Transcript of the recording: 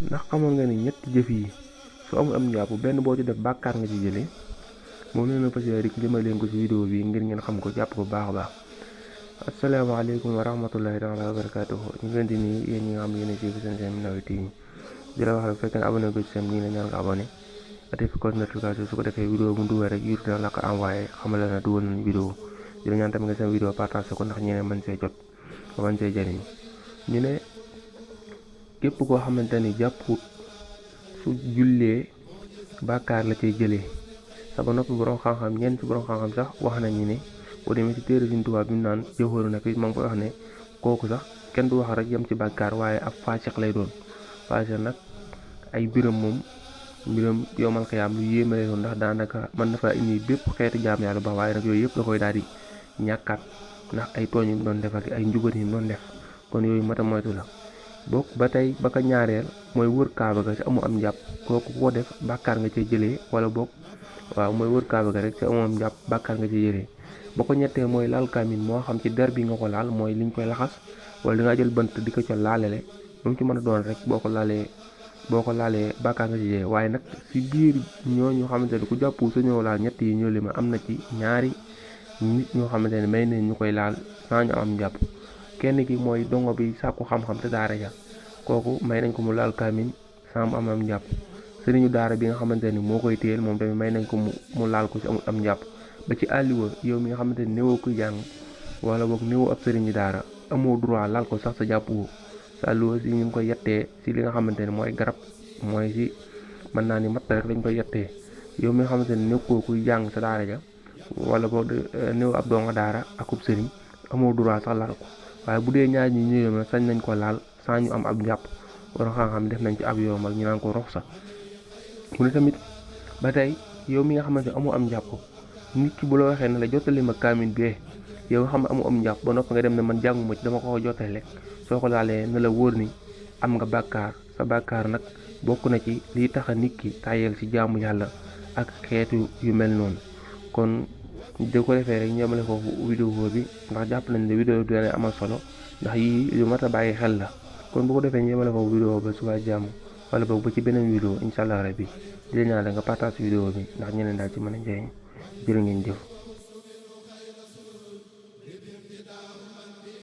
ndax xamoon nga ni ñetti jëf yi su amul am njàpp benn boo ci def bàkkaar nga ci jëlee moom nee na fas yéene rek li ma leen ko ci vidéo bi ngir ngeen xam ko jàpp ko baax a baax. asalaamaaleykum wa rahmatullahi taala wa barakatuhu ñu ngi leen di nuyu yéen ñi nga xam ne yéen a ci seen Minnawi TV di la wax rek bu fekkee ne abonné ko ci seen ñu ngi la ñaan nga abonné def ko notification su ko defee vidéo bu dugal rek YouTube dina la ko envoyé xamal la ne dugal nañu vidéo di la ñaan tamit nga seen vidéo partage ko ndax ñeneen mën see jot ba mën see jëriñ ñu ne képp koo xamante ni jàpput su jullee bàkkaar la cay jëlee sa ba noppi borom xam-xam ñenn ci borom xam-xam sax wax nañu ne boo demee ci téere Sëriñ Tuubaa bi mu naan jëfóoru na fi ma ngi koy wax ne kooku sax kenn du wax rek yem ci bàkkaar waaye ab faasiq lay doon faasiq nag ay mbiram yomal xiyaam lu yéeme lay doon ndax daanaka mën na fa indi bépp xeeti jaam yàlla ba waaye nag yooyu yëpp da koy daal di ñàkkaat ndax ay tooñ yu mu doon def ak ay njubat yi mu doon def kon yooyu mata moytu la bokk ba tey ba ko ñaareel mooy wër kaaba ga ci amu am njàpp kooku koo def bàkkaar nga cee jëlee wala bokk waaw mooy wër kaaba ga rek ci amu am njàpp bàkkaar nga cee jëlee ba ko ñettee mooy laal kamin moo xam ci der bi nga ko laal mooy liñ koy laxas wala di nga jël bant di ko ca laalele lu mu ci mën a doon rek boo ko laalee bàkkaar nga ci jëlee waaye nag si biir ñooñu xamante ne ku jàpp sa ñëw laal ñett yi ñoo li ma am na ci ñaari nit ñoo xamante ne may nañ ñu koy laal saa ñu am njàpp kenn ki mooy dongo bi sàkku xam-xam te daara ja kooku may nañ ko mu laal kamin saa mu am njàpp sëriñu daara bi nga xamante ni moo koy téyel moom tamit may nañ ko mu laal ko ci amul am njàpp ba ci àlliwa yow mi nga xamante ni néewoo koy jàng wala boog néewoo ab sëriñu daara amoo droit laal ko sax sa jàpp woo sa àlliwa si ñu ngi koy yettee si li nga xamante ni mooy garab mooy si mën naa ni matt rek lañ koy yettee yow mi nga xamante ni nekkoo kuy jàng sa daara ja wala boog néew ab donga daara akub sëriñ amoo droit sax laal ko waaye bu dee ñaar ñi ñëwee ma sañ nañ ko laal saa ñu am ab njàpp war xam-xam def nañ ci ab yoom ak ñu naan ko rox sax mu ne tamit ba tey yow mi nga xamante ne amoo am njàpp nit ki bu la waxee ne la jottali ma kaamin bi yow nga xam ne amu am njàpp ba noppi nga dem ne man jànguma ci dama ko jottali rek soo ko laalee ne la wóor ni am nga bàkkaar sa bàkkaar nag bokk na ci liy tax a nit ki tàyyeel ci jaamu yàlla ak xeetu yu mel noonu kon da ko defee rek ñeemale foofu vidéo bi ndax jàpp nañ ne vidéo bi dana amal solo ndax yii lu mat a bàyyi xel la kon bu ko defee ñeemale foofu vidéo ba suba jàmm wala boog ba ci beneen vidéo incha allah rabbi di la ñaan nga partage vidéo bi ndax ñeneen daal ci mën a njëriñ jërë ngeen jëf